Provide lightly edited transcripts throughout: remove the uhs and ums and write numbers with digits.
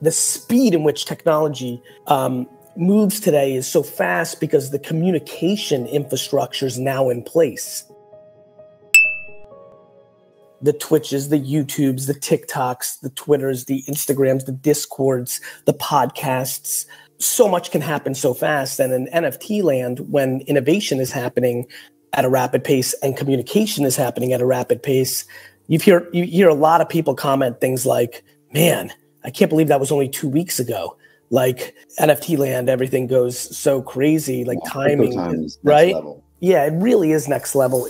the speed in which technology moves today is so fast because the communication infrastructure is now in place. The Twitches, the YouTubes, the TikToks, the Twitters, the Instagrams, the Discords, the podcasts. So much can happen so fast. And in NFT land, when innovation is happening at a rapid pace and communication is happening at a rapid pace, you hear a lot of people comment things like, man, I can't believe that was only 2 weeks ago. Like NFT land, everything goes so crazy, like timing, is right? level. Yeah, it really is next level.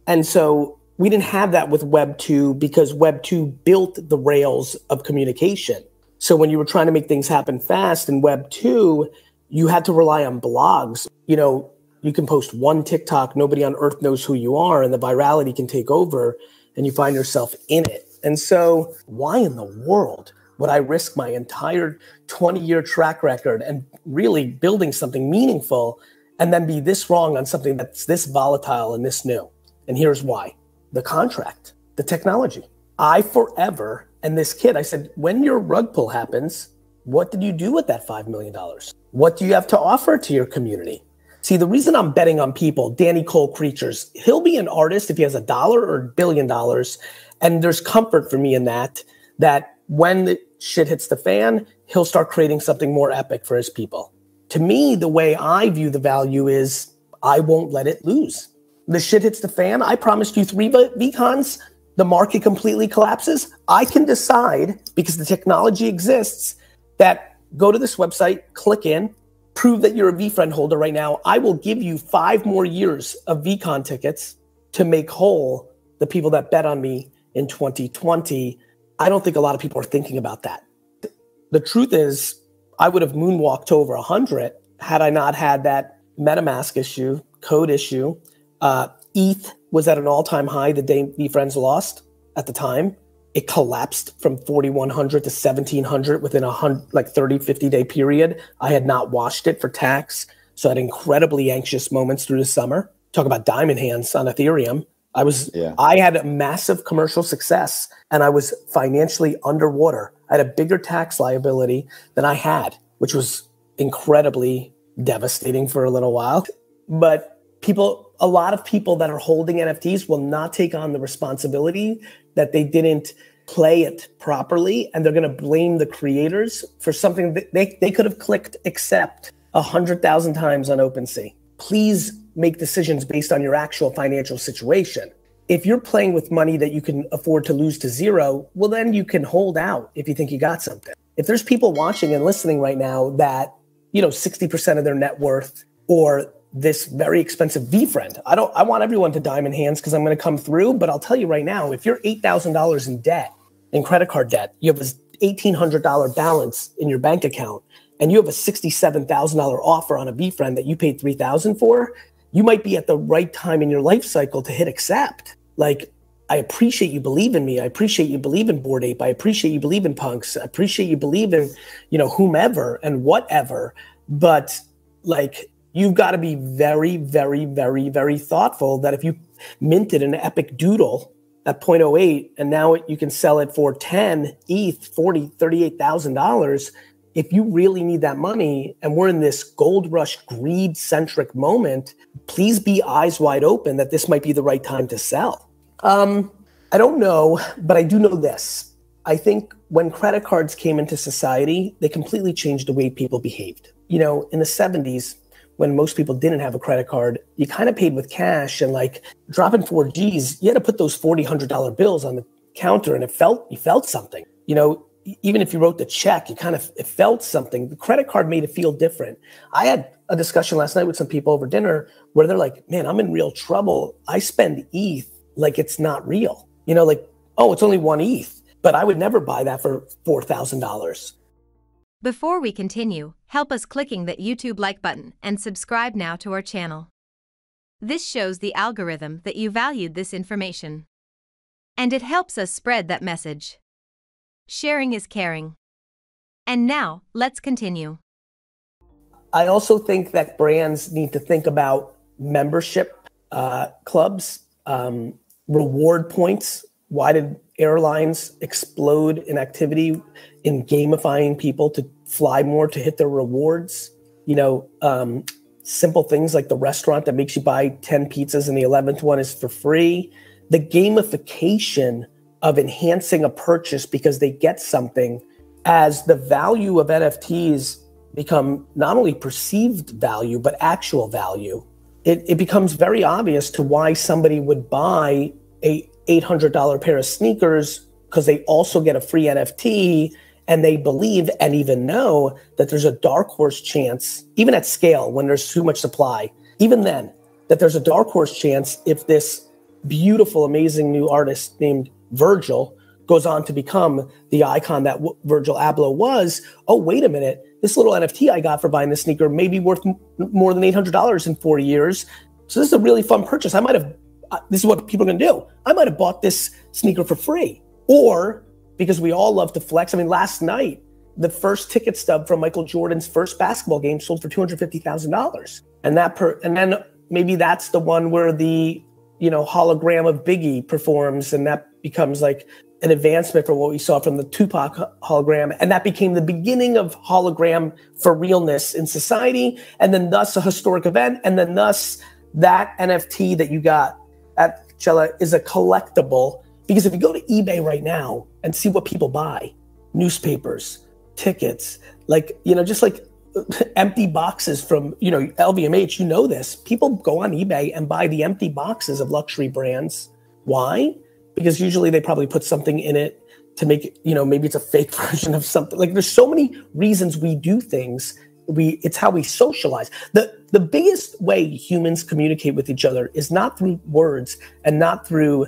And so we didn't have that with Web 2 because Web 2 built the rails of communication. So when you were trying to make things happen fast in Web 2, you had to rely on blogs. You know, you can post one TikTok, nobody on earth knows who you are, and the virality can take over and you find yourself in it. And so why in the world would I risk my entire 20-year track record and really building something meaningful and then be this wrong on something that's this volatile and this new? And here's why. The contract, the technology. I forever, and this kid, I said, when your rug pull happens, what did you do with that $5 million? What do you have to offer to your community? See, the reason I'm betting on people, Danny Cole Creatures, he'll be an artist if he has $1 or $1 billion. And there's comfort for me in that when the shit hits the fan, he'll start creating something more epic for his people. To me, the way I view the value is I won't let it lose. The shit hits the fan. I promised you 3 VCons. The market completely collapses. I can decide, because the technology exists, that go to this website, click in, prove that you're a VFriend holder right now. I will give you 5 more years of VCon tickets to make whole the people that bet on me in 2020. I don't think a lot of people are thinking about that. The truth is, I would have moonwalked over 100 had I not had that MetaMask issue, code issue. ETH was at an all-time high the day VFriends lost at the time. It collapsed from 4,100 to 1,700 within a 30, 50-day period. I had not washed it for tax, so I had incredibly anxious moments through the summer. Talk about diamond hands on Ethereum. I had a massive commercial success, and I was financially underwater. I had a bigger tax liability than I had, which was incredibly devastating for a little while. But a lot of people that are holding NFTs will not take on the responsibility that they didn't play it properly, and they're going to blame the creators for something that they could have clicked accept 100,000 times on OpenSea. Please make decisions based on your actual financial situation. If you're playing with money that you can afford to lose to zero, well, then you can hold out if you think you got something. If there's people watching and listening right now that, 60% of their net worth or this very expensive VFriend. I want everyone to diamond hands because I'm going to come through, but I'll tell you right now, if you're $8,000 in debt, in credit card debt, you have an $1,800 balance in your bank account, and you have a $67,000 offer on a VFriend that you paid $3,000 for, you might be at the right time in your life cycle to hit accept. Like, I appreciate you believe in me. I appreciate you believe in Bored Ape. I appreciate you believe in punks. I appreciate you believe in, whomever and whatever. But you've got to be very, very, very, very thoughtful that if you minted an epic doodle at 0.08 and now you can sell it for 10 ETH, $40,000, $38,000, if you really need that money and we're in this gold rush, greed-centric moment, please be eyes wide open that this might be the right time to sell. I don't know, but I do know this. I think when credit cards came into society, they completely changed the way people behaved. In the 70s, when most people didn't have a credit card, you kind of paid with cash, and dropping 4 Gs, you had to put those $40, $100 bills on the counter, and you felt something. Even if you wrote the check, it felt something. The credit card made it feel different. I had a discussion last night with some people over dinner where they're like, man, I'm in real trouble. I spend ETH like it's not real. Oh, it's only 1 ETH, but I would never buy that for $4,000. Before we continue, help us clicking that YouTube like button and subscribe now to our channel. This shows the algorithm that you valued this information. And it helps us spread that message. Sharing is caring. And now, let's continue. I also think that brands need to think about membership clubs, reward points. Why did airlines explode in activity in gamifying people to fly more to hit their rewards. Simple things like the restaurant that makes you buy 10 pizzas and the 11th one is for free. The gamification of enhancing a purchase because they get something, as the value of NFTs become not only perceived value, but actual value. It becomes very obvious to why somebody would buy a $800 pair of sneakers because they also get a free NFT, and they believe and even know that there's a dark horse chance, even at scale when there's too much supply, even then, that there's a dark horse chance if this beautiful, amazing new artist named Virgil goes on to become the icon that Virgil Abloh was. Oh, wait a minute. This little NFT I got for buying this sneaker may be worth more than $800 in 4 years. So this is a really fun purchase. This is what people are going to do. I might have bought this sneaker for free. Or because we all love to flex. I mean, last night, the first ticket stub from Michael Jordan's first basketball game sold for $250,000. And then maybe that's the one where the hologram of Biggie performs, and that becomes like an advancement from what we saw from the Tupac hologram. And that became the beginning of hologram for realness in society. And then thus a historic event. And then thus that NFT that you got at Coachella is a collectible. Because if you go to eBay right now and see what people buy, newspapers, tickets, just like empty boxes from, LVMH, this. People go on eBay and buy the empty boxes of luxury brands. Why? Because usually they probably put something in it to make it, maybe it's a fake version of something. Like, there's so many reasons we do things. It's how we socialize. The biggest way humans communicate with each other is not through words and not through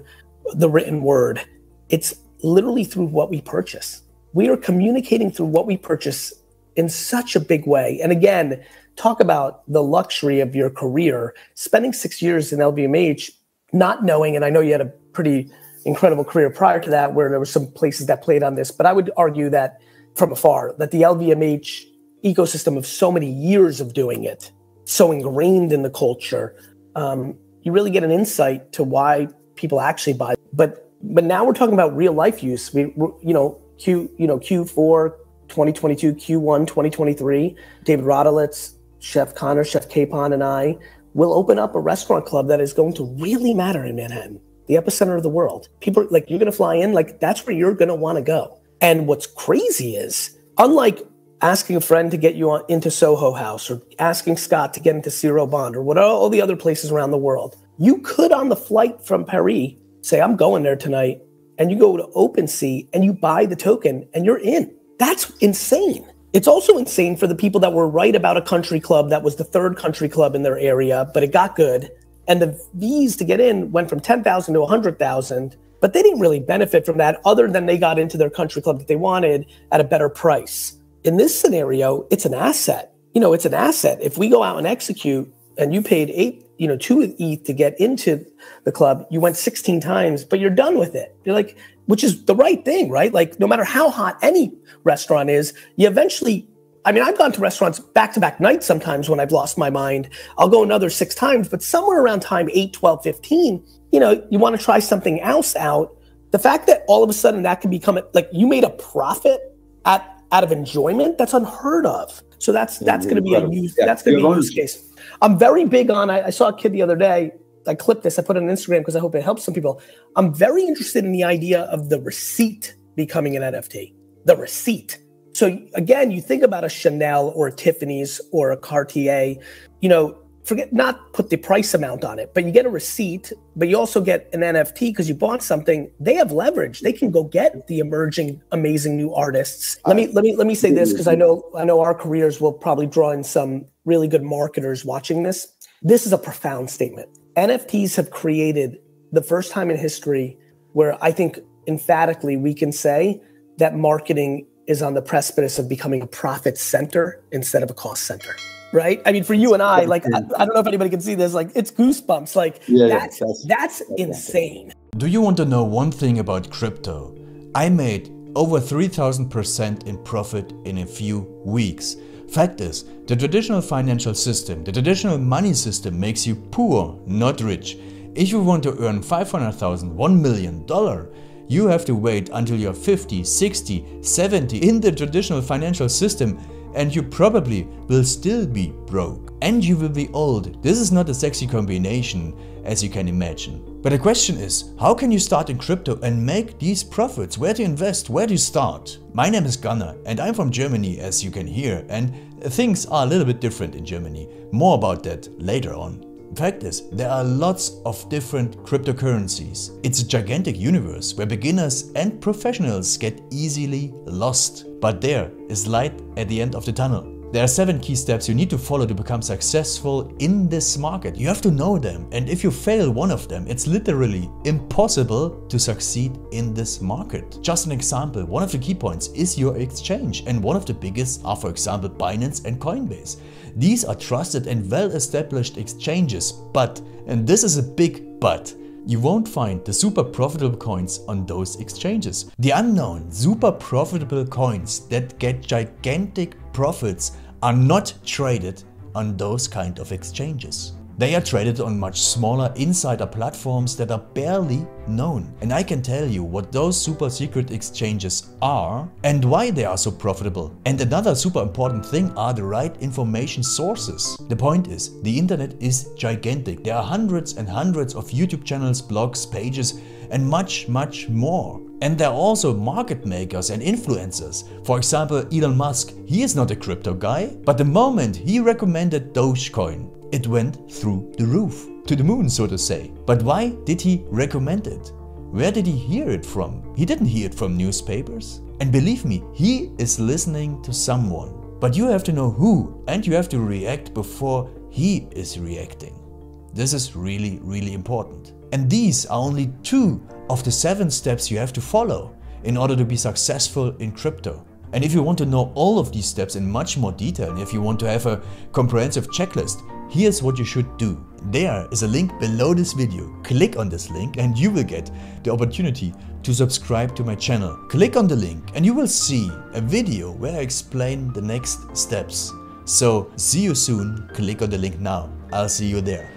the written word. It's literally through what we purchase. We are communicating through what we purchase in such a big way. And again, talk about the luxury of your career, spending 6 years in LVMH, not knowing, and I know you had a pretty incredible career prior to that where there were some places that played on this, but I would argue that from afar, that the LVMH ecosystem of so many years of doing it, so ingrained in the culture, you really get an insight to why people actually buy. But now we're talking about real life use. Q4 2022, Q1 2023, David Rodolitz, Chef Connor, Chef Capon, and I will open up a restaurant club that is going to really matter in Manhattan, the epicenter of the world. People you're going to fly in, that's where you're going to want to go. And what's crazy is, unlike asking a friend to get you into Soho House or asking Scott to get into Ciro Bond or all the other places around the world, you could, on the flight from Paris, say, I'm going there tonight, and you go to OpenSea and you buy the token and you're in. That's insane. It's also insane for the people that were right about a country club that was the third country club in their area, but it got good. And the fees to get in went from 10,000 to 100,000, but they didn't really benefit from that other than they got into their country club that they wanted at a better price. In this scenario, it's an asset. It's an asset. If we go out and execute and you paid 2 ETH to get into the club, you went 16 times, but you're done with it. You're like, which is the right thing, right? Like, no matter how hot any restaurant is, you eventually, I've gone to restaurants back-to-back nights sometimes when I've lost my mind. I'll go another 6 times, but somewhere around time 8, 12, 15, you want to try something else out. The fact that all of a sudden that can become, you made a profit out of enjoyment, that's unheard of. So that's going to be a use case. I'm very big on, I saw a kid the other day, I clipped this, I put it on Instagram because I hope it helps some people. I'm very interested in the idea of the receipt becoming an NFT, the receipt. So again, you think about a Chanel or a Tiffany's or a Cartier, not put the price amount on it, but you get a receipt, but you also get an NFT because you bought something. They have leverage. They can go get the emerging, amazing new artists. Let me say this, because I know our careers will probably draw in some really good marketers watching this. This is a profound statement. NFTs have created the first time in history where I think emphatically we can say that marketing is on the precipice of becoming a profit center instead of a cost center. Right? For you and I, I don't know if anybody can see this, it's goosebumps. That's insane. Do you want to know one thing about crypto? I made over 3,000% in profit in a few weeks. Fact is, the traditional financial system, the traditional money system makes you poor, not rich. If you want to earn $500,000, $1 million, you have to wait until you're 50, 60, 70 in the traditional financial system, and you probably will still be broke. And you will be old. This is not a sexy combination, as you can imagine. But the question is, how can you start in crypto and make these profits? Where to invest? Where to start? My name is Gunnar and I'm from Germany, as you can hear, and things are a little bit different in Germany. More about that later on. The fact is, there are lots of different cryptocurrencies. It's a gigantic universe where beginners and professionals get easily lost. But there is light at the end of the tunnel. There are 7 key steps you need to follow to become successful in this market. You have to know them, and if you fail one of them, it's literally impossible to succeed in this market. Just an example, one of the key points is your exchange, and one of the biggest are, for example, Binance and Coinbase. These are trusted and well-established exchanges, but, and this is a big but, you won't find the super profitable coins on those exchanges. The unknown super profitable coins that get gigantic profits are not traded on those kind of exchanges. They are traded on much smaller insider platforms that are barely known. And I can tell you what those super secret exchanges are and why they are so profitable. And another super important thing are the right information sources. The point is, the internet is gigantic. There are hundreds and hundreds of YouTube channels, blogs, pages, and much more. And there are also market makers and influencers. For example, Elon Musk, he is not a crypto guy, but the moment he recommended Dogecoin, it went through the roof, to the moon, so to say. But why did he recommend it? Where did he hear it from? He didn't hear it from newspapers. And believe me, he is listening to someone. But you have to know who, and you have to react before he is reacting. This is really important. And these are only 2 of the 7 steps you have to follow in order to be successful in crypto. And if you want to know all of these steps in much more detail, and if you want to have a comprehensive checklist, here's what you should do. There is a link below this video. Click on this link and you will get the opportunity to subscribe to my channel. Click on the link and you will see a video where I explain the next steps. So see you soon. Click on the link now. I'll see you there.